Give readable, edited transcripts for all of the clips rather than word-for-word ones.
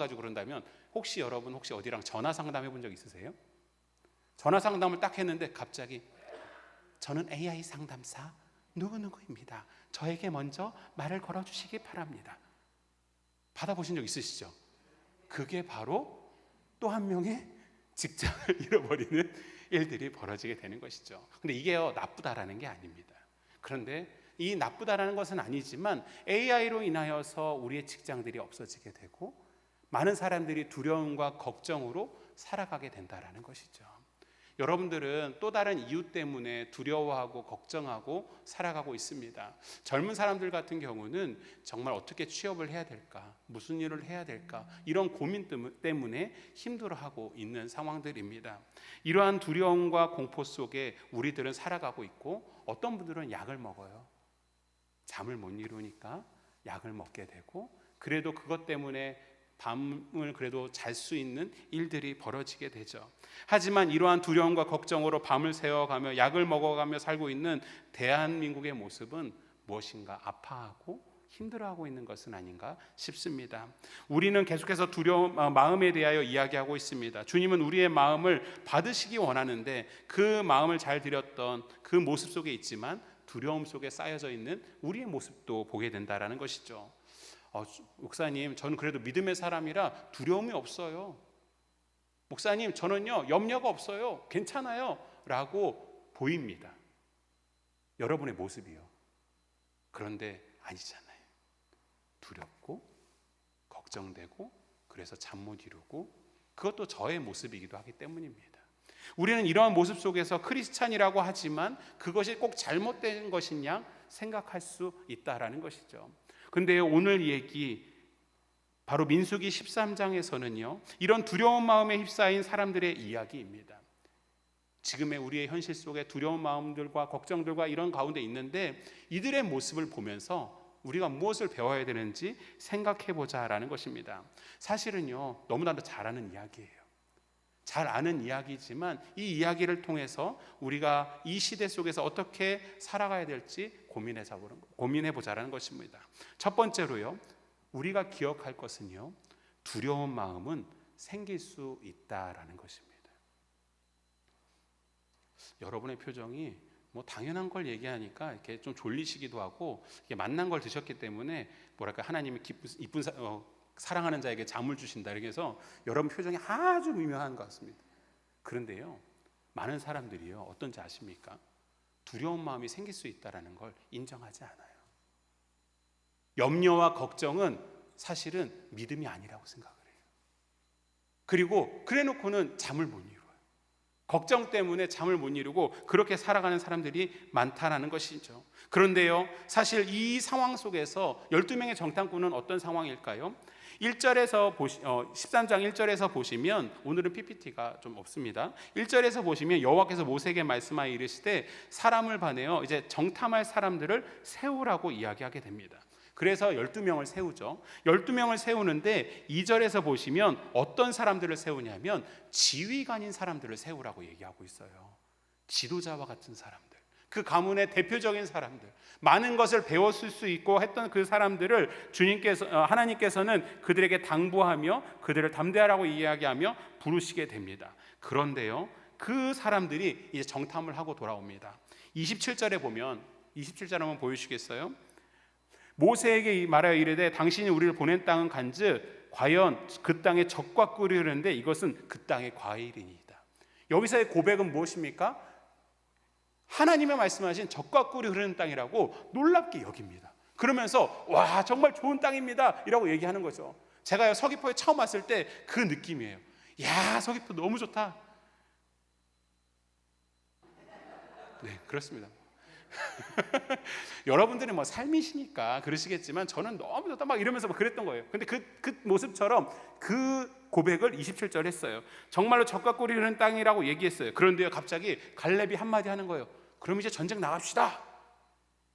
가지고 그런다면 혹시 여러분 어디랑 전화 상담해 본 적 있으세요? 전화 상담을 딱 했는데 갑자기 저는 AI 상담사 누구누구입니다. 저에게 먼저 말을 걸어주시기 바랍니다. 받아보신 적 있으시죠? 그게 바로 또 한 명의 직장을 잃어버리는 일들이 벌어지게 되는 것이죠. 근데 이게요, 나쁘다라는 게 아닙니다. 그런데 이 나쁘다라는 것은 아니지만 AI로 인하여서 우리의 직장들이 없어지게 되고 많은 사람들이 두려움과 걱정으로 살아가게 된다라는 것이죠. 여러분들은 또 다른 이유 때문에 두려워하고 걱정하고 살아가고 있습니다. 젊은 사람들 같은 경우는 정말 어떻게 취업을 해야 될까, 무슨 일을 해야 될까, 이런 고민 때문에 힘들어하고 있는 상황들입니다. 이러한 두려움과 공포 속에 우리들은 살아가고 있고, 어떤 분들은 약을 먹어요. 잠을 못 이루니까 약을 먹게 되고, 그래도 그것 때문에 밤을 그래도 잘 수 있는 일들이 벌어지게 되죠. 하지만 이러한 두려움과 걱정으로 밤을 새워가며 약을 먹어가며 살고 있는 대한민국의 모습은 무엇인가 아파하고 힘들어하고 있는 것은 아닌가 싶습니다. 우리는 계속해서 두려움, 마음에 대하여 이야기하고 있습니다. 주님은 우리의 마음을 받으시기 원하는데 그 마음을 잘 드렸던 그 모습 속에 있지만 두려움 속에 쌓여져 있는 우리의 모습도 보게 된다라는 것이죠. 목사님, 저는 그래도 믿음의 사람이라 두려움이 없어요. 목사님, 저는요 염려가 없어요. 괜찮아요 라고 보입니다. 여러분의 모습이요. 그런데 아니잖아요. 두렵고 걱정되고 그래서 잠 못 이루고, 그것도 저의 모습이기도 하기 때문입니다. 우리는 이러한 모습 속에서 크리스찬이라고 하지만 그것이 꼭 잘못된 것인 양 생각할 수 있다라는 것이죠. 근데 오늘 얘기 바로 민수기 13장에서는요 이런 두려운 마음에 휩싸인 사람들의 이야기입니다. 지금의 우리의 현실 속에 두려운 마음들과 걱정들과 이런 가운데 있는데 이들의 모습을 보면서 우리가 무엇을 배워야 되는지 생각해보자라는 것입니다. 사실은요 너무나도 잘 아는 이야기예요. 잘 아는 이야기지만 이 이야기를 통해서 우리가 이 시대 속에서 어떻게 살아가야 될지 고민해보자라는 것입니다. 첫 번째로요, 우리가 기억할 것은요, 두려운 마음은 생길 수 있다라는 것입니다. 여러분의 표정이 뭐 당연한 걸 얘기하니까 이렇게 좀 졸리시기도 하고, 이게 만난 걸 드셨기 때문에 뭐랄까 하나님이 이쁜 사랑하는 자에게 잠을 주신다 이렇게 해서 여러분 표정이 아주 미묘한 것 같습니다. 그런데요, 많은 사람들이요 어떤지 아십니까? 두려운 마음이 생길 수 있다는 걸 인정하지 않아요. 염려와 걱정은 사실은 믿음이 아니라고 생각을 해요. 그리고 그래놓고는 잠을 못 이루어요. 걱정 때문에 잠을 못 이루고 그렇게 살아가는 사람들이 많다라는 것이죠. 그런데요, 사실 이 상황 속에서 12명의 정탐꾼은 어떤 상황일까요? 13장 1절에서 보시면, 오늘은 PPT가 좀 없습니다. 1절에서 보시면 여호와께서 모세에게 말씀하여 이르시되 사람을 보내어 이제 정탐할 사람들을 세우라고 이야기하게 됩니다. 그래서 12명을 세우죠. 12명을 세우는데 2절에서 보시면 어떤 사람들을 세우냐면 지휘관인 사람들을 세우라고 얘기하고 있어요. 지도자와 같은 사람들, 그 가문의 대표적인 사람들, 많은 것을 배웠을 수 있고 했던 그 사람들을 하나님께서는 그들에게 당부하며 그들을 담대하라고 이야기하며 부르시게 됩니다. 그런데요, 그 사람들이 이제 정탐을 하고 돌아옵니다. 27절에 보면, 27절 한번 보여주시겠어요? 모세에게 말하여 이르되 당신이 우리를 보낸 땅은 간즉 과연 그 땅에 젖과 꿀이 흐르는데 이것은 그 땅의 과일이니이다. 여기서의 고백은 무엇입니까? 하나님의 말씀하신 젖과 꿀이 흐르는 땅이라고 놀랍게 여깁니다. 그러면서 와 정말 좋은 땅입니다 이라고 얘기하는 거죠. 제가 서귀포에 처음 왔을 때 그 느낌이에요. 야 서귀포 너무 좋다. 네 그렇습니다. 여러분들은 뭐 삶이시니까 그러시겠지만 저는 너무 좋다 막 이러면서 막 그랬던 거예요. 근데 그 모습처럼 그 고백을 27절 했어요. 정말로 젖과 꿀이 흐르는 땅이라고 얘기했어요. 그런데요 갑자기 갈렙이 한마디 하는 거예요. 그럼 이제 전쟁 나갑시다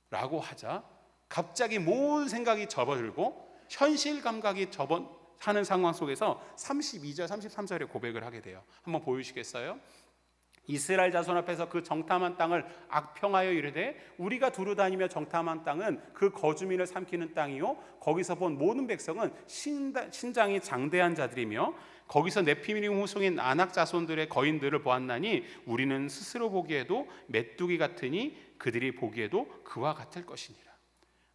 라고 하자 갑자기 모든 생각이 접어들고 현실 감각이 하는 상황 속에서 32절 33절에 고백을 하게 돼요. 한번 보여주시겠어요? 이스라엘 자손 앞에서 그 정탐한 땅을 악평하여 이르되 우리가 두루 다니며 정탐한 땅은 그 거주민을 삼키는 땅이요 거기서 본 모든 백성은 신장이 장대한 자들이며 거기서 네피림 후손인 아낙 자손들의 거인들을 보았나니 우리는 스스로 보기에도 메뚜기 같으니 그들이 보기에도 그와 같을 것이니라.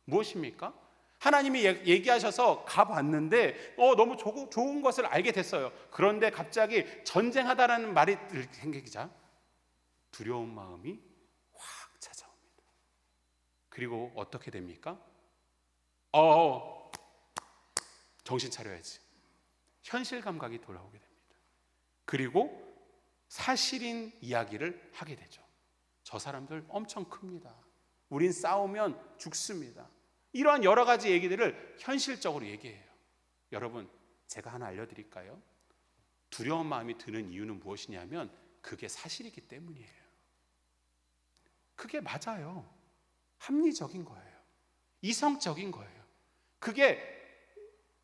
무엇입니까? 하나님이 얘기하셔서 가봤는데 너무 좋은 것을 알게 됐어요. 그런데 갑자기 전쟁하다라는 말이 생기자 두려운 마음이 확 찾아옵니다. 그리고 어떻게 됩니까? 정신 차려야지. 현실 감각이 돌아오게 됩니다. 그리고 사실인 이야기를 하게 되죠. 저 사람들 엄청 큽니다. 우린 싸우면 죽습니다. 이러한 여러 가지 얘기들을 현실적으로 얘기해요. 여러분, 제가 하나 알려드릴까요? 두려운 마음이 드는 이유는 무엇이냐면 그게 사실이기 때문이에요. 그게 맞아요. 합리적인 거예요. 이성적인 거예요. 그게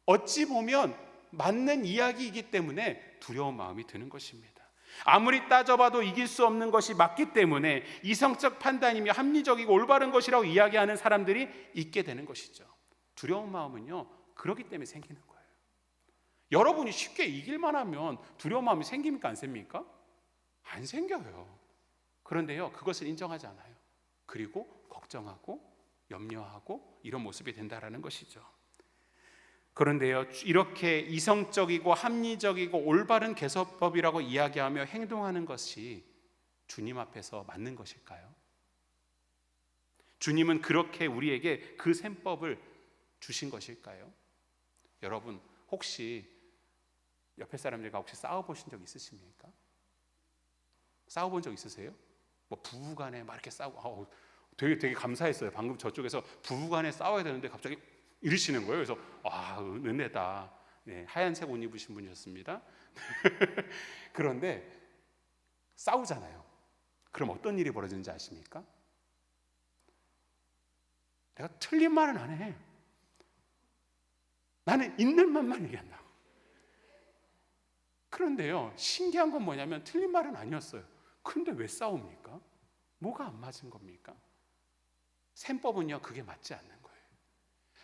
어찌 보면 맞는 이야기이기 때문에 두려운 마음이 드는 것입니다. 아무리 따져봐도 이길 수 없는 것이 맞기 때문에 이성적 판단이며 합리적이고 올바른 것이라고 이야기하는 사람들이 있게 되는 것이죠. 두려운 마음은요, 그렇기 때문에 생기는 거예요. 여러분이 쉽게 이길만 하면 두려운 마음이 생깁니까? 안 생깁니까? 안 생겨요. 그런데요, 그것을 인정하지 않아요. 그리고 걱정하고 염려하고 이런 모습이 된다라는 것이죠. 그런데요, 이렇게 이성적이고 합리적이고 올바른 개선법이라고 이야기하며 행동하는 것이 주님 앞에서 맞는 것일까요? 주님은 그렇게 우리에게 그 셈법을 주신 것일까요? 여러분, 혹시 옆에 사람들과 혹시 싸워보신 적 있으십니까? 싸워본 적 있으세요? 뭐 부부간에 막 이렇게 싸우고 되게 감사했어요. 방금 저쪽에서 부부간에 싸워야 되는데 갑자기 이러시는 거예요. 그래서 은혜다. 네, 하얀색 옷 입으신 분이셨습니다. 그런데 싸우잖아요. 그럼 어떤 일이 벌어지는지 아십니까? 내가 틀린 말은 안 해. 나는 있는 말만 얘기한다. 그런데요, 신기한 건 뭐냐면 틀린 말은 아니었어요. 근데 왜 싸웁니까? 뭐가 안 맞은 겁니까? 셈법은요, 그게 맞지 않는 거예요.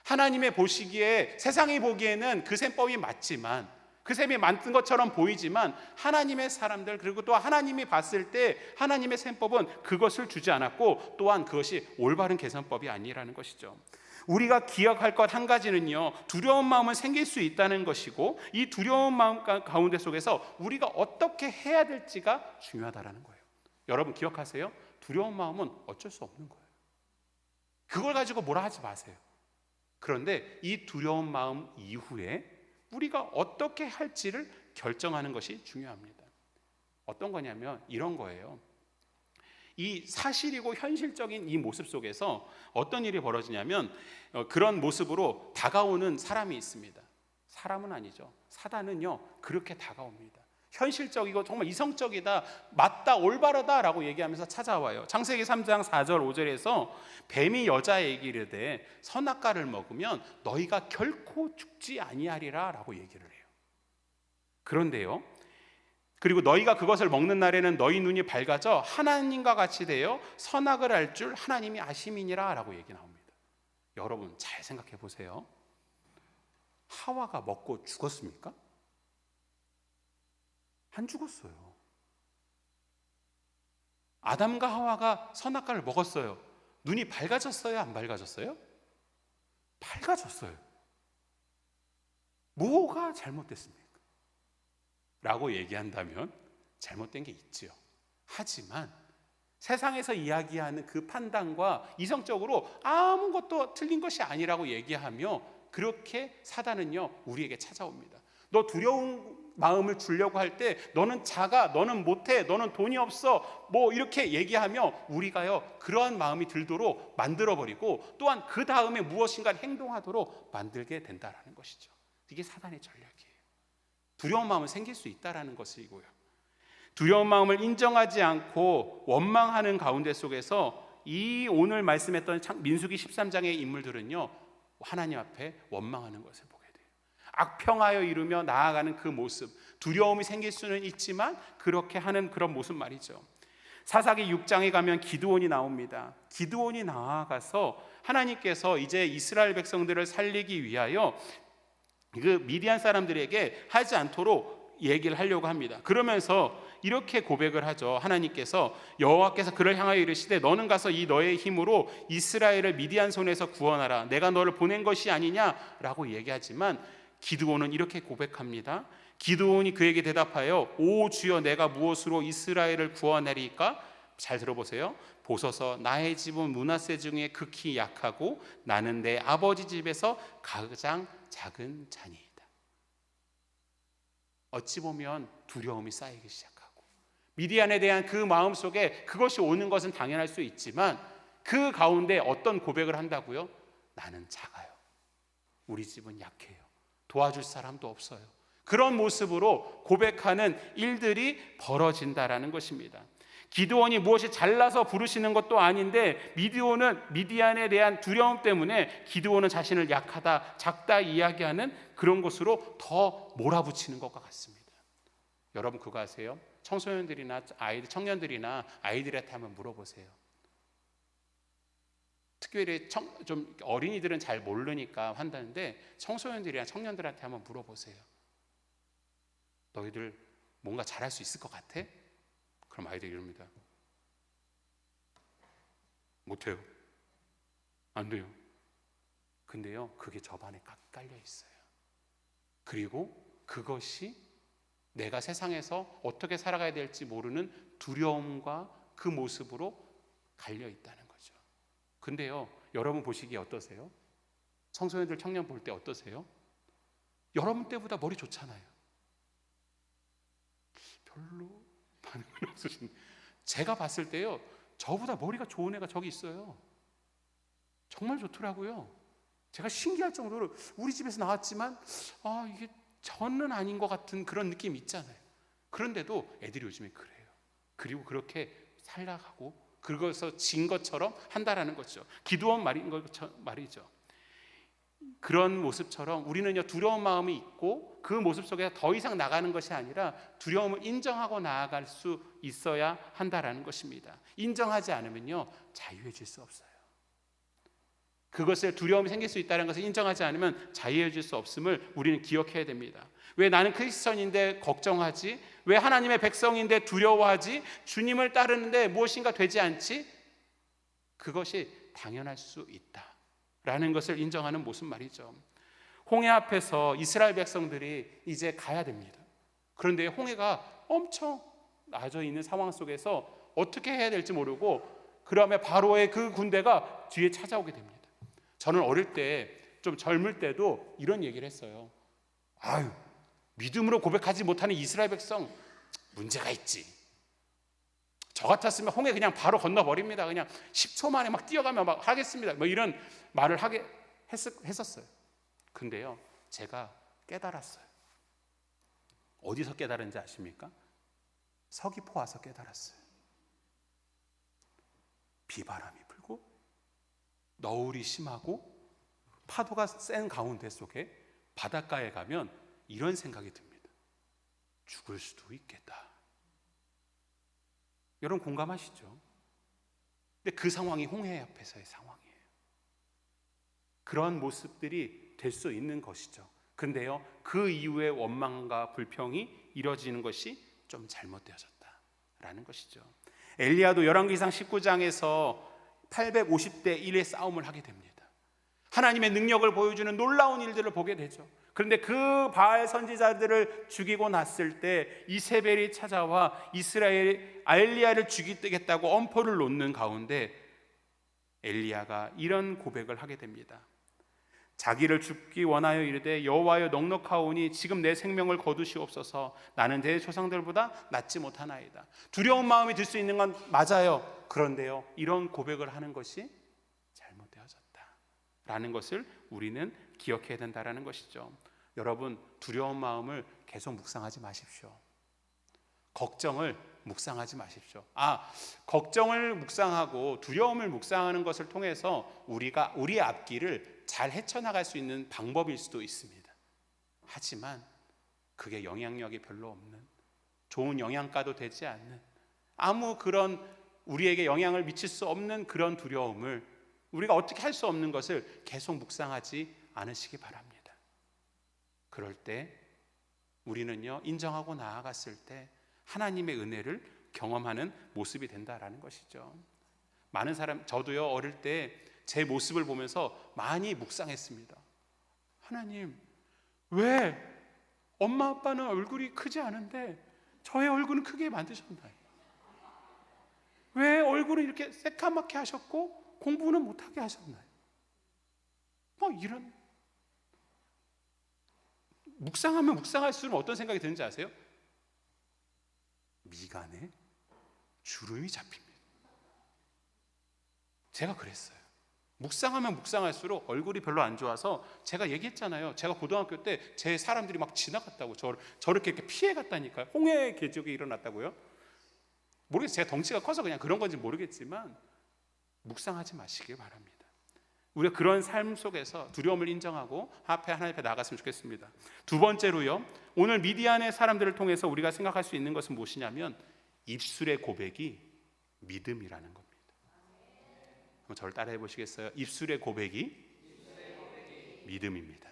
하나님의 보시기에, 세상이 보기에는 그 셈법이 맞지만, 그 셈이 맞는 것처럼 보이지만 하나님의 사람들, 그리고 또 하나님이 봤을 때 하나님의 셈법은 그것을 주지 않았고 또한 그것이 올바른 계산법이 아니라는 것이죠. 우리가 기억할 것 한 가지는요, 두려운 마음은 생길 수 있다는 것이고 이 두려운 마음 가운데 속에서 우리가 어떻게 해야 될지가 중요하다는 거예요. 여러분 기억하세요? 두려운 마음은 어쩔 수 없는 거예요. 그걸 가지고 뭐라 하지 마세요. 그런데 이 두려운 마음 이후에 우리가 어떻게 할지를 결정하는 것이 중요합니다. 어떤 거냐면 이런 거예요. 이 사실이고 현실적인 이 모습 속에서 어떤 일이 벌어지냐면 그런 모습으로 다가오는 사람이 있습니다. 사람은 아니죠. 사단은요 그렇게 다가옵니다. 현실적이고 정말 이성적이다, 맞다, 올바르다라고 얘기하면서 찾아와요. 창세기 3장 4절 5절에서 뱀이 여자에게 이르되 선악과를 먹으면 너희가 결코 죽지 아니하리라 라고 얘기를 해요. 그런데요, 그리고 너희가 그것을 먹는 날에는 너희 눈이 밝아져 하나님과 같이 되어 선악을 알 줄 하나님이 아심이니라 라고 얘기 나옵니다. 여러분 잘 생각해 보세요. 하와가 먹고 죽었습니까? 안 죽었어요. 아담과 하와가 선악과를 먹었어요. 눈이 밝아졌어요? 안 밝아졌어요? 밝아졌어요. 뭐가 잘못됐습니까? 라고 얘기한다면 잘못된 게 있지요. 하지만 세상에서 이야기하는 그 판단과 이성적으로 아무것도 틀린 것이 아니라고 얘기하며 그렇게 사단은요 우리에게 찾아옵니다. 너 두려운 마음을 주려고 할 때 너는 작아, 너는 못해, 너는 돈이 없어 뭐 이렇게 얘기하며 우리가요 그러한 마음이 들도록 만들어버리고 또한 그 다음에 무엇인가 행동하도록 만들게 된다라는 것이죠. 이게 사단의 전략이에요. 두려운 마음은 생길 수 있다라는 것이고요, 두려운 마음을 인정하지 않고 원망하는 가운데 속에서 이 오늘 말씀했던 민수기 13장의 인물들은요 하나님 앞에 원망하는 것을 보게 돼요. 악평하여 이루며 나아가는 그 모습, 두려움이 생길 수는 있지만 그렇게 하는 그런 모습 말이죠. 사사기 6장에 가면 기드온이 나옵니다. 기드온이 나아가서 하나님께서 이제 이스라엘 백성들을 살리기 위하여 그 미디안 사람들에게 하지 않도록 얘기를 하려고 합니다. 그러면서 이렇게 고백을 하죠. 하나님께서, 여호와께서 그를 향하여 이르시되 너는 가서 이 너의 힘으로 이스라엘을 미디안 손에서 구원하라. 내가 너를 보낸 것이 아니냐라고 얘기하지만 기드온은 이렇게 고백합니다. 기드온이 그에게 대답하여 오 주여 내가 무엇으로 이스라엘을 구원하리까? 잘 들어보세요. 보소서 나의 집은 므낫세 중에 극히 약하고 나는 내 아버지 집에서 가장 작은 자니이다. 어찌 보면 두려움이 쌓이기 시작하고 미디안에 대한 그 마음 속에 그것이 오는 것은 당연할 수 있지만 그 가운데 어떤 고백을 한다고요? 나는 작아요. 우리 집은 약해요. 도와줄 사람도 없어요. 그런 모습으로 고백하는 일들이 벌어진다라는 것입니다. 기드온이 무엇이 잘나서 부르시는 것도 아닌데 미디안에 대한 두려움 때문에 기드온은 자신을 약하다, 작다 이야기하는 그런 것으로 더 몰아붙이는 것과 같습니다. 여러분 그거 아세요? 청소년들이나 청년들이나 아이들한테 한번 물어보세요. 특별히 좀 어린이들은 잘 모르니까 한다는데 청소년들이나 청년들한테 한번 물어보세요. 너희들 뭔가 잘할 수 있을 것 같아? 그럼 아이들이 이럽니다. 못해요. 안 돼요. 근데요, 그게 저반에 깔려 있어요. 그리고 그것이 내가 세상에서 어떻게 살아가야 될지 모르는 두려움과 그 모습으로 갈려 있다는 거죠. 근데요, 여러분 보시기에 어떠세요? 청소년들, 청년 볼 때 어떠세요? 여러분 때보다 머리 좋잖아요. 별로 반응은 없으신데 제가 봤을 때요, 저보다 머리가 좋은 애가 저기 있어요. 정말 좋더라고요. 제가 신기할 정도로 우리 집에서 나왔지만 이게 저는 아닌 것 같은 그런 느낌이 있잖아요. 그런데도 애들이 요즘에 그래요. 그리고 그렇게 살아가고 그것에서 진 것처럼 한다라는 거죠. 기도원 말이죠. 그런 모습처럼 우리는요, 두려운 마음이 있고 그 모습 속에서 더 이상 나가는 것이 아니라 두려움을 인정하고 나아갈 수 있어야 한다라는 것입니다. 인정하지 않으면요, 자유해질 수 없어요. 그것을 두려움이 생길 수 있다는 것을 인정하지 않으면 자유해질 수 없음을 우리는 기억해야 됩니다. 왜 나는 크리스천인데 걱정하지? 왜 하나님의 백성인데 두려워하지? 주님을 따르는데 무엇인가 되지 않지? 그것이 당연할 수 있다라는 것을 인정하는 모습 말이죠. 홍해 앞에서 이스라엘 백성들이 이제 가야 됩니다. 그런데 홍해가 엄청 낮아 있는 상황 속에서 어떻게 해야 될지 모르고 그다음에 바로의 그 군대가 뒤에 찾아오게 됩니다. 저는 어릴 때, 좀 젊을 때도 이런 얘기를 했어요. 믿음으로 고백하지 못하는 이스라엘 백성 문제가 있지. 저 같았으면 홍해 그냥 바로 건너버립니다. 그냥 10초 만에 막 뛰어가며 막 하겠습니다. 뭐 이런 말을 했었어요. 근데요, 제가 깨달았어요. 어디서 깨달은지 아십니까? 서귀포 와서 깨달았어요. 비바람이 불고 너울이 심하고 파도가 센 가운데 속에 바닷가에 가면 이런 생각이 듭니다. 죽을 수도 있겠다. 여러분 공감하시죠? 근데 그 상황이 홍해 앞에서의 상황이에요. 그런 모습들이 될 수 있는 것이죠. 근데요, 그 이후에 원망과 불평이 이뤄지는 것이 좀 잘못되어졌다라는 것이죠. 엘리야도 열왕기상 19장에서 850대 1의 싸움을 하게 됩니다. 하나님의 능력을 보여주는 놀라운 일들을 보게 되죠. 그런데 그 바알 선지자들을 죽이고 났을 때 이세벨이 찾아와 엘리야를 죽이겠다고 엄포를 놓는 가운데 엘리야가 이런 고백을 하게 됩니다. 자기를 죽기 원하여 이르되 여호와여 넉넉하오니 지금 내 생명을 거두시옵소서. 나는 내 조상들보다 낫지 못하나이다. 두려운 마음이 들 수 있는 건 맞아요. 그런데요, 이런 고백을 하는 것이 잘못되어졌다라는 것을 우리는 기억해야 된다라는 것이죠. 여러분, 두려운 마음을 계속 묵상하지 마십시오. 걱정을 묵상하지 마십시오. 걱정을 묵상하고 두려움을 묵상하는 것을 통해서 우리가 우리의 앞길을 잘 헤쳐나갈 수 있는 방법일 수도 있습니다. 하지만 그게 영향력이 별로 없는, 좋은 영양가도 되지 않는, 아무 그런 우리에게 영향을 미칠 수 없는 그런 두려움을, 우리가 어떻게 할 수 없는 것을 계속 묵상하지 않으시기 바랍니다. 그럴 때 우리는요, 인정하고 나아갔을 때 하나님의 은혜를 경험하는 모습이 된다라는 것이죠. 많은 사람, 저도요 어릴 때 제 모습을 보면서 많이 묵상했습니다. 하나님, 왜 엄마 아빠는 얼굴이 크지 않은데 저의 얼굴은 크게 만드셨나요? 왜 얼굴을 이렇게 새까맣게 하셨고 공부는 못하게 하셨나요? 뭐 이런, 묵상하면 묵상할수록 어떤 생각이 드는지 아세요? 미간에 주름이 잡힙니다. 제가 그랬어요. 묵상하면 묵상할수록 얼굴이 별로 안 좋아서, 제가 얘기했잖아요. 제가 고등학교 때 제 사람들이 막 지나갔다고, 저렇게 이렇게 피해 갔다니까요. 홍해 계적이 일어났다고요. 모르겠어요. 제가 덩치가 커서 그냥 그런 건지 모르겠지만 묵상하지 마시길 바랍니다. 우리가 그런 삶 속에서 두려움을 인정하고 하나님 앞에 나아갔으면 좋겠습니다. 두 번째로요, 오늘 미디안의 사람들을 통해서 우리가 생각할 수 있는 것은 무엇이냐면 입술의 고백이 믿음이라는 겁니다. 그럼 저를 따라해 보시겠어요? 입술의 고백이 믿음입니다.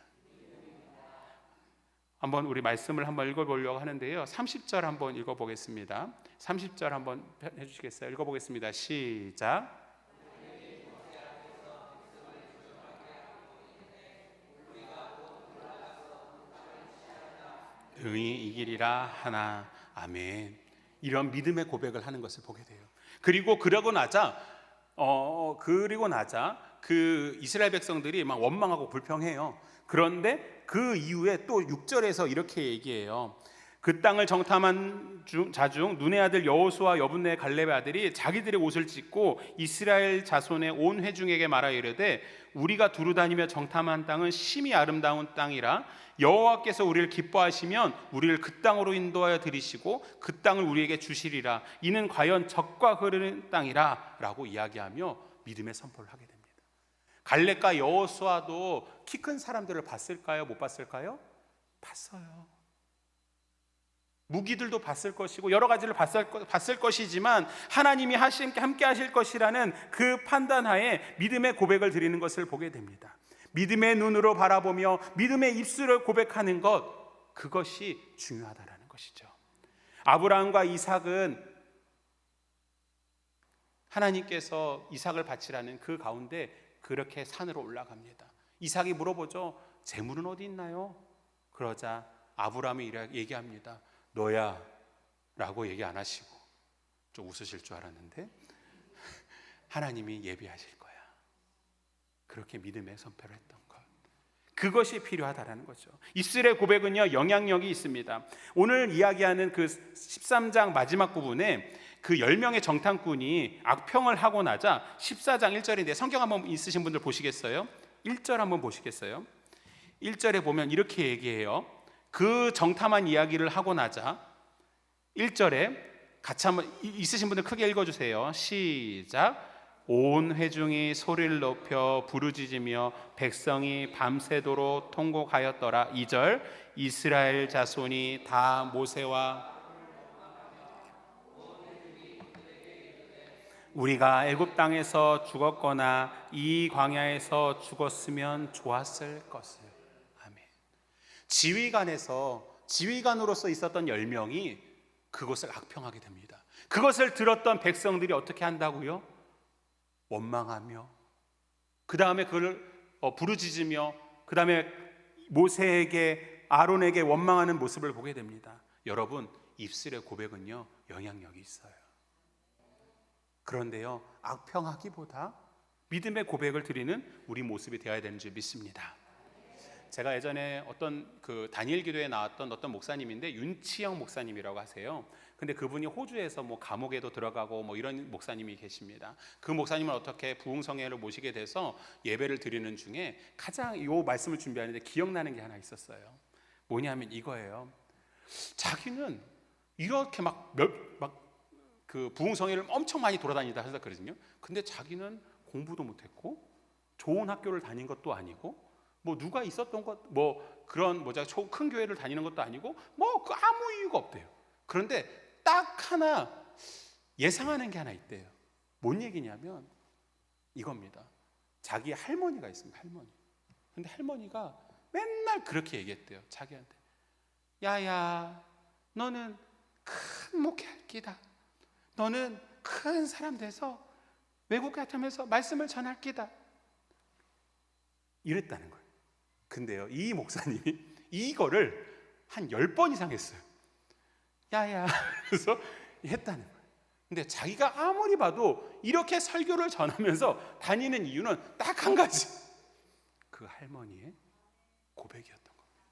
한번 우리 말씀을 한번 읽어보려고 하는데요, 30절 한번 읽어보겠습니다. 30절 한번 해주시겠어요? 읽어보겠습니다. 시작. 응이 이기리라 하나. 아멘. 이런 믿음의 고백을 하는 것을 보게 돼요. 그러고 나자 그 이스라엘 백성들이 막 원망하고 불평해요. 그런데 그 이후에 또 6절에서 이렇게 얘기해요. 그 땅을 정탐한 자중 눈의 아들 여호수아 여분네 갈렙의 아들이 자기들의 옷을 찢고 이스라엘 자손의 온 회중에게 말하여 이르되 우리가 두루다니며 정탐한 땅은 심히 아름다운 땅이라 여호와께서 우리를 기뻐하시면 우리를 그 땅으로 인도하여 들이시고 그 땅을 우리에게 주시리라. 이는 과연 젖과 흐르는 땅이라 라고 이야기하며 믿음의 선포를 하게 됩니다. 갈렙과 여호수아도 키 큰 사람들을 봤을까요? 못 봤을까요? 봤어요. 무기들도 봤을 것이고 여러 가지를 봤을 것이지만 하나님이 함께 하실 것이라는 그 판단하에 믿음의 고백을 드리는 것을 보게 됩니다. 믿음의 눈으로 바라보며 믿음의 입술을 고백하는 것, 그것이 중요하다라는 것이죠. 아브라함과 이삭은 하나님께서 이삭을 바치라는 그 가운데 그렇게 산으로 올라갑니다. 이삭이 물어보죠. 재물은 어디 있나요? 그러자 아브라함이 얘기합니다. 너야 라고 얘기 안 하시고, 좀 웃으실 줄 알았는데 하나님이 예비하실 거야. 그렇게 믿음의 선포를 했던 것, 그것이 필요하다라는 거죠. 입술의 고백은요 영향력이 있습니다. 오늘 이야기하는 그 13장 마지막 부분에 그 10명의 정탐꾼이 악평을 하고 나자 14장 1절인데 성경 한번 있으신 분들 보시겠어요? 1절 한번 보시겠어요? 1절에 보면 이렇게 얘기해요. 그 정탐한 이야기를 하고 나자 1절에 같이 한번 있으신 분들 크게 읽어주세요. 시작. 온 회중이 소리를 높여 부르짖으며 백성이 밤새도록 통곡하였더라. 2절. 이스라엘 자손이 다 모세와 우리가 애굽 땅에서 죽었거나 이 광야에서 죽었으면 좋았을 것을. 아멘. 지휘관으로서 있었던 10명이 그것을 악평하게 됩니다. 그것을 들었던 백성들이 어떻게 한다고요? 원망하며, 그 다음에 그걸 부르짖으며, 그 다음에 모세에게, 아론에게 원망하는 모습을 보게 됩니다. 여러분, 입술의 고백은요 영향력이 있어요. 그런데요, 악평하기보다 믿음의 고백을 드리는 우리 모습이 되어야 되는 줄 믿습니다. 제가 예전에 어떤 그 다니엘 기도에 나왔던 어떤 목사님인데 윤치영 목사님이라고 하세요. 근데 그분이 호주에서 뭐 감옥에도 들어가고 뭐 이런 목사님이 계십니다. 그 목사님을 어떻게 부흥성회를 모시게 돼서 예배를 드리는 중에 가장 이 말씀을 준비하는데 기억나는 게 하나 있었어요. 뭐냐면 이거예요. 자기는 이렇게 그 부흥성회를 엄청 많이 돌아다니다 해서 그러거든요. 근데 자기는 공부도 못했고 좋은 학교를 다닌 것도 아니고 뭐 누가 있었던 것, 뭐 그런 큰 교회를 다니는 것도 아니고 그 아무 이유가 없대요. 그런데 딱 하나 예상하는 게 하나 있대요. 뭔 얘기냐면 이겁니다. 자기 할머니가 있습니다. 할머니. 근데 할머니가 맨날 그렇게 얘기했대요. 자기한테. 야야, 너는 큰 목회할 끼다. 너는 큰 사람 돼서 외국 같으면서 말씀을 전할 끼다. 이랬다는 거예요. 근데요, 이 목사님이 이거를 한 10번 이상 했어요. 야야, 그래서 했다는 거예요. 근데 자기가 아무리 봐도 이렇게 설교를 전하면서 다니는 이유는 딱 한 가지. 그 할머니의 고백이었던 겁니다.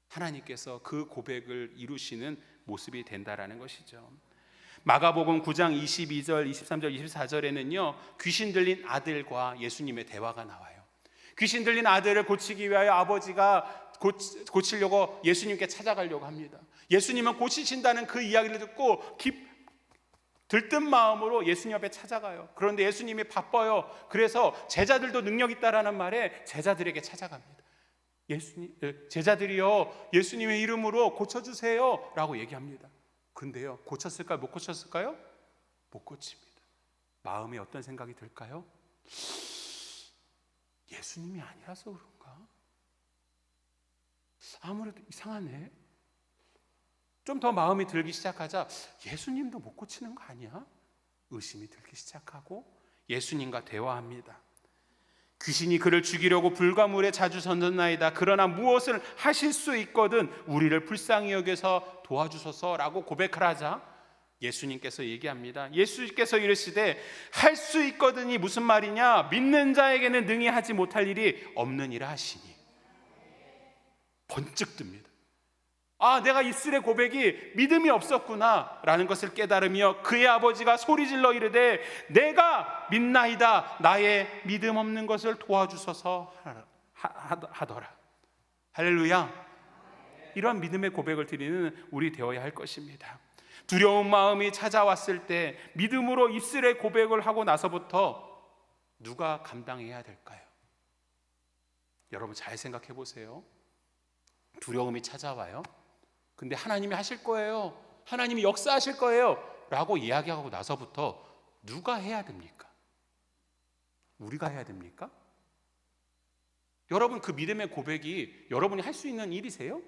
하나님께서 그 고백을 이루시는 모습이 된다라는 것이죠. 마가복음 9장 22절, 23절, 24절에는요 귀신 들린 아들과 예수님의 대화가 나와요. 귀신 들린 아들을 고치기 위하여 아버지가 고치려고 예수님께 찾아가려고 합니다. 예수님은 고치신다는 그 이야기를 듣고 들뜬 마음으로 예수님 앞에 찾아가요. 그런데 예수님이 바빠요. 그래서 제자들도 능력 있다라는 말에 제자들에게 찾아갑니다. 제자들이요, 예수님의 이름으로 고쳐주세요 라고 얘기합니다. 근데요, 고쳤을까요? 못 고쳤을까요? 못 고칩니다. 마음에 어떤 생각이 들까요? 예수님이 아니라서 그런가? 아무래도 이상하네. 좀 더 마음이 들기 시작하자 예수님도 못 고치는 거 아니야? 의심이 들기 시작하고 예수님과 대화합니다. 귀신이 그를 죽이려고 불가물에 자주 던졌나이다. 그러나 무엇을 하실 수 있거든 우리를 불쌍히 여겨서 도와주소서라고 고백을 하자 예수님께서 얘기합니다. 예수께서 이르시되 할 수 있거든이 무슨 말이냐? 믿는 자에게는 능히 하지 못할 일이 없느니라 하시니. 번쩍 듭니다. 내가 입술의 고백이 믿음이 없었구나 라는 것을 깨달으며 그의 아버지가 소리질러 이르되 내가 믿나이다. 나의 믿음 없는 것을 도와주소서 하더라. 할렐루야. 이러한 믿음의 고백을 드리는 우리 되어야 할 것입니다. 두려운 마음이 찾아왔을 때 믿음으로 입술의 고백을 하고 나서부터 누가 감당해야 될까요? 여러분 잘 생각해 보세요. 두려움이 찾아와요. 근데 하나님이 하실 거예요. 하나님이 역사하실 거예요 라고 이야기하고 나서부터 누가 해야 됩니까? 우리가 해야 됩니까? 여러분 그 믿음의 고백이 여러분이 할 수 있는 일이세요?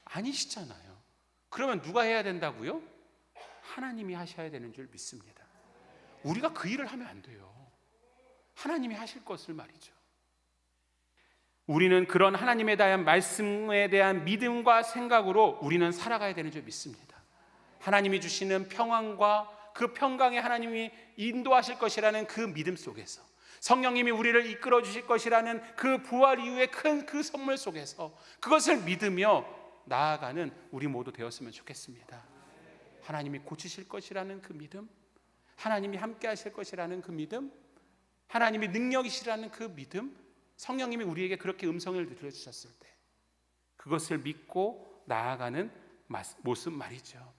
아니시잖아요. 그러면 누가 해야 된다고요? 하나님이 하셔야 되는 줄 믿습니다. 우리가 그 일을 하면 안 돼요. 하나님이 하실 것을 말이죠. 우리는 그런 하나님에 대한 말씀에 대한 믿음과 생각으로 우리는 살아가야 되는 줄 믿습니다. 하나님이 주시는 평안과 그 평강에 하나님이 인도하실 것이라는 그 믿음 속에서 성령님이 우리를 이끌어 주실 것이라는 그 부활 이후의 큰 그 선물 속에서 그것을 믿으며 나아가는 우리 모두 되었으면 좋겠습니다. 하나님이 고치실 것이라는 그 믿음, 하나님이 함께 하실 것이라는 그 믿음, 하나님이 능력이시라는 그 믿음, 성령님이 우리에게 그렇게 음성을 들려주셨을 때 그것을 믿고 나아가는 모습 말이죠.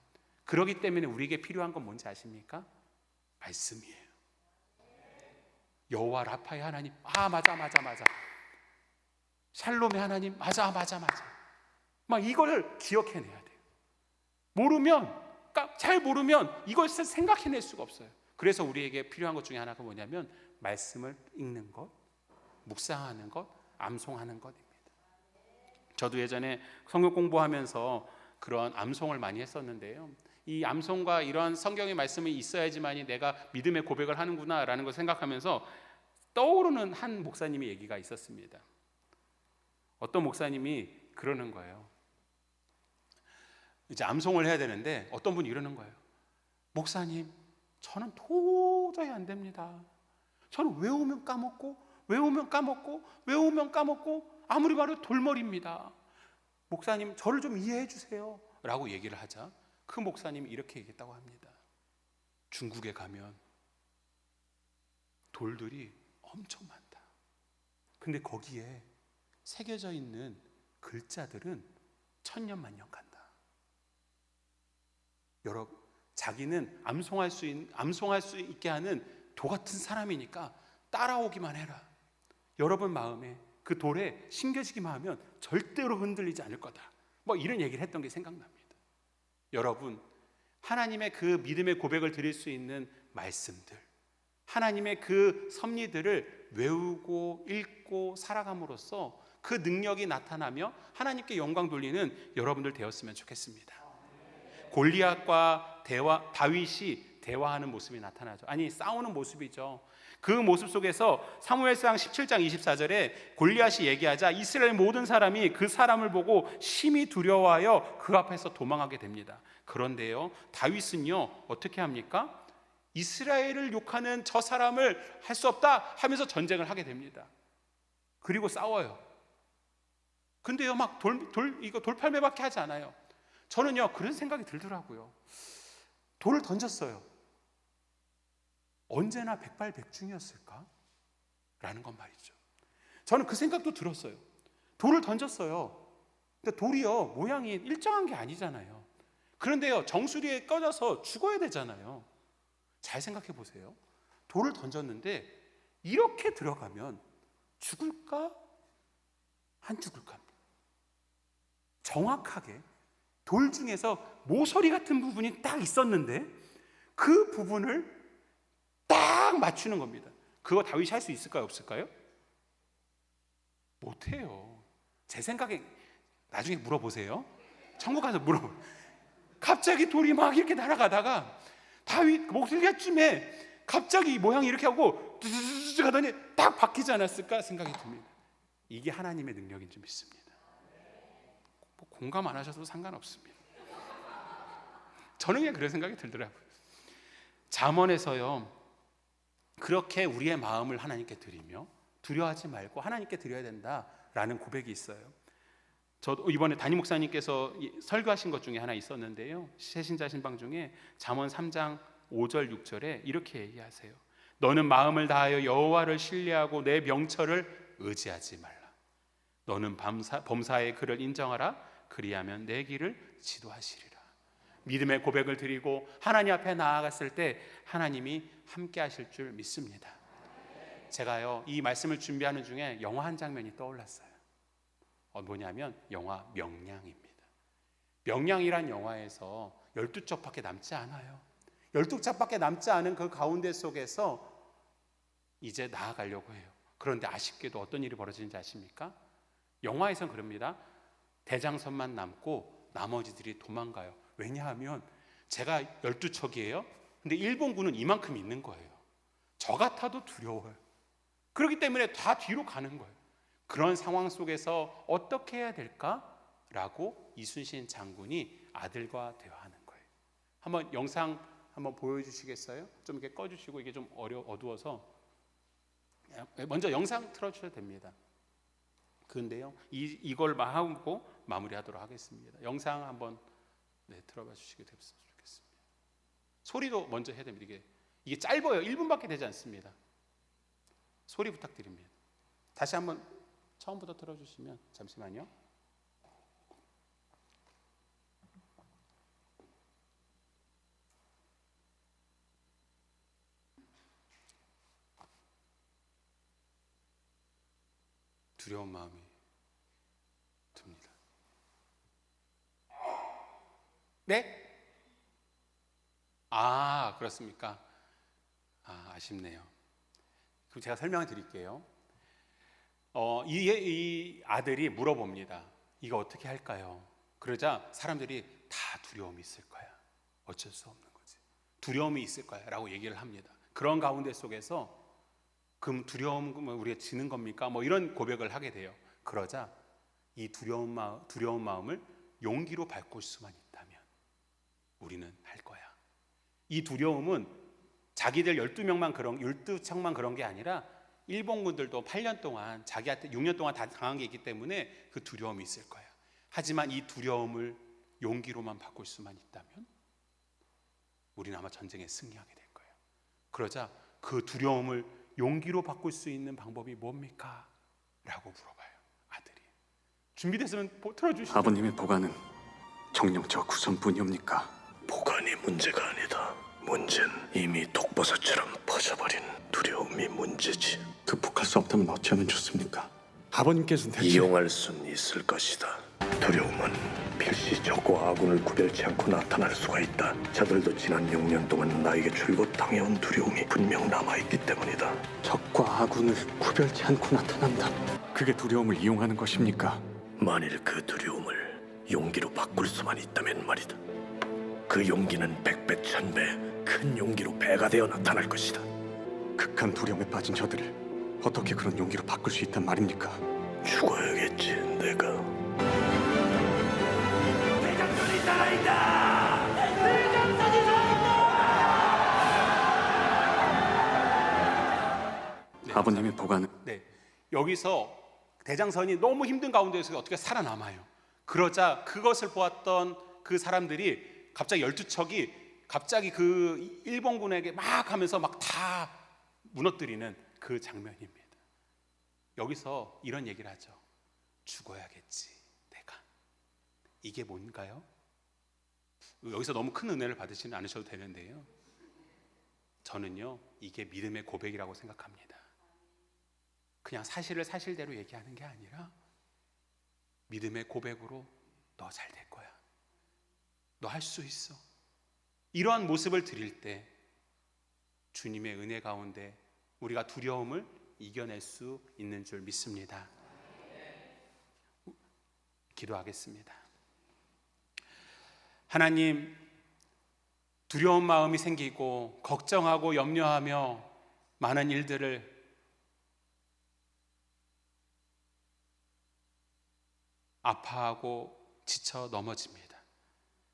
그렇기 때문에 우리에게 필요한 건 뭔지 아십니까? 말씀이에요. 여호와 라파의 하나님, 맞아. 샬롬의 하나님, 맞아. 막 이걸 기억해내야 돼요. 잘 모르면 이걸 생각해낼 수가 없어요. 그래서 우리에게 필요한 것 중에 하나가 뭐냐면 말씀을 읽는 것, 묵상하는 것, 암송하는 것입니다. 저도 예전에 성경 공부하면서 그런 암송을 많이 했었는데요. 이 암송과 이런 성경의 말씀이 있어야지만이 내가 믿음의 고백을 하는구나라는 걸 생각하면서 떠오르는 한 목사님의 얘기가 있었습니다. 어떤 목사님이 그러는 거예요. 이제 암송을 해야 되는데 어떤 분이 이러는 거예요. 목사님, 저는 도저히 안 됩니다. 저는 외우면 까먹고 아무리 봐도 돌머리입니다. 목사님, 저를 좀 이해해 주세요 라고 얘기를 하자 그 목사님이 이렇게 얘기했다고 합니다. 중국에 가면 돌들이 엄청 많다. 근데 거기에 새겨져 있는 글자들은 천년만년 간다. 여러분, 자기는 암송할 수 있게 하는 도 같은 사람이니까 따라오기만 해라. 여러분 마음에 그 돌에 심겨지기만 하면 절대로 흔들리지 않을 거다. 뭐 이런 얘기를 했던 게 생각납니다. 여러분, 하나님의 그 믿음의 고백을 드릴 수 있는 말씀들, 하나님의 그 섭리들을 외우고 읽고 살아감으로써 그 능력이 나타나며 하나님께 영광 돌리는 여러분들 되었으면 좋겠습니다. 골리앗과 다윗이 대화하는 모습이 나타나죠. 아니, 싸우는 모습이죠. 그 모습 속에서 사무엘상 17장 24절에 골리앗이 얘기하자 이스라엘 모든 사람이 그 사람을 보고 심히 두려워하여 그 앞에서 도망하게 됩니다. 그런데요, 다윗은요 어떻게 합니까? 이스라엘을 욕하는 저 사람을 할 수 없다 하면서 전쟁을 하게 됩니다. 그리고 싸워요. 근데요 막 돌팔매밖에 하지 않아요. 저는요 그런 생각이 들더라고요. 돌을 던졌어요. 언제나 백발백중이었을까? 라는 건 말이죠. 저는 그 생각도 들었어요. 돌을 던졌어요. 근데 돌이요 모양이 일정한 게 아니잖아요. 그런데요 정수리에 꺼져서 죽어야 되잖아요. 잘 생각해 보세요. 돌을 던졌는데 이렇게 들어가면 죽을까? 안 죽을까? 정확하게 돌 중에서 모서리 같은 부분이 딱 있었는데 그 부분을 딱 맞추는 겁니다. 그거 다윗이 할 수 있을까요? 없을까요? 못해요. 제 생각에 나중에 물어보세요. 천국 가서 물어보세요. 갑자기 돌이 막 이렇게 날아가다가 다윗 목소리쯤에 갑자기 모양이 이렇게 하고 드드드드 하더니 딱 박히지 않았을까 생각이 듭니다. 이게 하나님의 능력인 줄 믿습니다. 뭐 공감 안 하셔도 상관없습니다. 저는 그냥 그런 생각이 들더라고요. 잠언에서요 그렇게 우리의 마음을 하나님께 드리며 두려워하지 말고 하나님께 드려야 된다라는 고백이 있어요. 저도 이번에 담임 목사님께서 설교하신 것 중에 하나 있었는데요, 새신자 신방 중에 잠언 3장 5절 6절에 이렇게 얘기하세요. 너는 마음을 다하여 여호와를 신뢰하고 내 명철을 의지하지 말라. 너는 범사의 그를 인정하라. 그리하면 내 길을 지도하시리라. 믿음의 고백을 드리고 하나님 앞에 나아갔을 때 하나님이 함께 하실 줄 믿습니다. 제가요 이 말씀을 준비하는 중에 영화 한 장면이 떠올랐어요. 뭐냐면 영화 명량입니다. 명량이란 영화에서 12척밖에 남지 않아요. 12척밖에 남지 않은 그 가운데 속에서 이제 나아가려고 해요. 그런데 아쉽게도 어떤 일이 벌어지는지 아십니까? 영화에서는 그럽니다. 대장선만 남고 나머지들이 도망가요. 왜냐하면 제가 12척이에요. 근데 일본군은 이만큼 있는 거예요. 저 같아도 두려워요. 그렇기 때문에 다 뒤로 가는 거예요. 그런 상황 속에서 어떻게 해야 될까라고 이순신 장군이 아들과 대화하는 거예요. 한번 영상 한번 보여주시겠어요? 좀 이렇게 꺼주시고, 이게 좀 어두워서 먼저 영상 틀어주셔도 됩니다. 그런데요 이걸 하고 마무리하도록 하겠습니다. 영상 한번 들어봐 주시게 됐으면 좋겠습니다. 소리도 먼저 해야 됩니다. 이게 짧아요. 1분밖에 되지 않습니다. 소리 부탁드립니다. 다시 한번 처음부터 틀어주시면. 잠시만요. 두려운 마음이 듭니다. 네? 그렇습니까? 아쉽네요. 그럼 제가 설명을 드릴게요. 이 아들이 물어봅니다. 이거 어떻게 할까요? 그러자 사람들이 다 두려움이 있을 거야. 어쩔 수 없는 거지. 두려움이 있을 거야 라고 얘기를 합니다. 그런 가운데 속에서 그럼 두려움은 우리가 지는 겁니까? 뭐 이런 고백을 하게 돼요. 그러자 이 두려운 마음을 용기로 바꿀 수만 있다면 우리는 할 거야. 이 두려움은 자기들 12척만 그런 게 아니라 일본군들도 8년 동안 자기한테 6년 동안 다 당한 게 있기 때문에 그 두려움이 있을 거야. 하지만 이 두려움을 용기로만 바꿀 수만 있다면 우리는 아마 전쟁에 승리하게 될 거예요. 그러자 그 두려움을 용기로 바꿀 수 있는 방법이 뭡니까? 라고 물어봐요. 아들이. 준비됐으면 틀어주시죠. 아버님의 보관은 정령저 구성뿐이옵니까? 보관이 문제가 아니다. 문제는 이미 독버섯처럼 퍼져버린 두려움이 문제지. 극복할 수 없다면 어찌하면 좋습니까? 아버님께서는 대체 이용할 순 있을 것이다. 두려움은 필시 적과 아군을 구별치 않고 나타날 수가 있다. 자들도 지난 6년 동안 나에게 줄곧 당해온 두려움이 분명 남아있기 때문이다. 적과 아군을 구별치 않고 나타난다. 그게 두려움을 이용하는 것입니까? 만일 그 두려움을 용기로 바꿀 수만 있다면 말이다. 그 용기는 백배 천배 큰 용기로 배가 되어 나타날 것이다. 극한 두려움에 빠진 저들을 어떻게 그런 용기로 바꿀 수 있단 말입니까? 죽어야겠지 내가. 아버님의 보관은 네, 여기서 대장선이 너무 힘든 가운데서 어떻게 살아남아요. 그러자 그것을 보았던 그 사람들이 갑자기 12척이 갑자기 그 일본군에게 막 하면서 막 다 무너뜨리는 그 장면입니다. 여기서 이런 얘기를 하죠. 죽어야겠지 내가. 이게 뭔가요? 여기서 너무 큰 은혜를 받으시는 않으셔도 되는데요, 저는요 이게 믿음의 고백이라고 생각합니다. 그냥 사실을 사실대로 얘기하는 게 아니라 믿음의 고백으로 너 잘 될 거야, 너 할 수 있어, 이러한 모습을 드릴 때 주님의 은혜 가운데 우리가 두려움을 이겨낼 수 있는 줄 믿습니다. 기도하겠습니다. 하나님, 두려운 마음이 생기고 걱정하고 염려하며 많은 일들을 아파하고 지쳐 넘어집니다.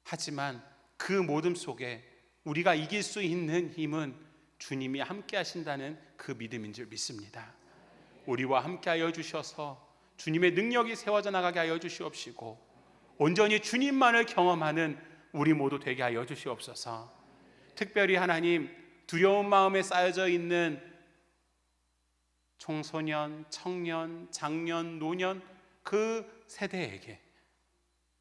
하지만 그 모든 속에 우리가 이길 수 있는 힘은 주님이 함께 하신다는 그 믿음인 줄 믿습니다. 우리와 함께 하여 주셔서 주님의 능력이 세워져 나가게 하여 주시옵시고 온전히 주님만을 경험하는 우리 모두 되게 하여 주시옵소서. 특별히 하나님, 두려운 마음에 쌓여져 있는 청소년, 청년, 장년, 노년 그 세대에게,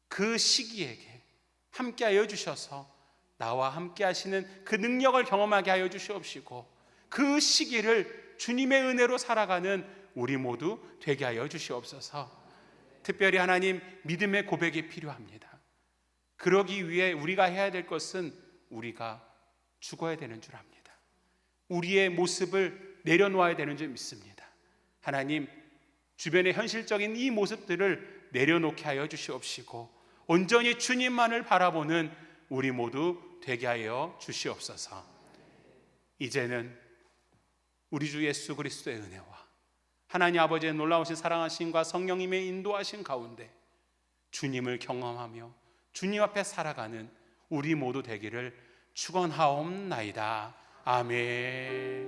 그 시기에게 함께 하여 주셔서 나와 함께 하시는 그 능력을 경험하게 하여 주시옵시고 그 시기를 주님의 은혜로 살아가는 우리 모두 되게 하여 주시옵소서. 특별히 하나님, 믿음의 고백이 필요합니다. 그러기 위해 우리가 해야 될 것은 우리가 죽어야 되는 줄 압니다. 우리의 모습을 내려놓아야 되는 줄 믿습니다. 하나님, 주변의 현실적인 이 모습들을 내려놓게 하여 주시옵시고 온전히 주님만을 바라보는 우리 모두 되게 하여 주시옵소서. 이제는 우리 주 예수 그리스도의 은혜와 하나님 아버지의 놀라우신 사랑하심과 성령님의 인도하심 가운데 주님을 경험하며 주님 앞에 살아가는 우리 모두 되기를 축원하옵나이다. 아멘.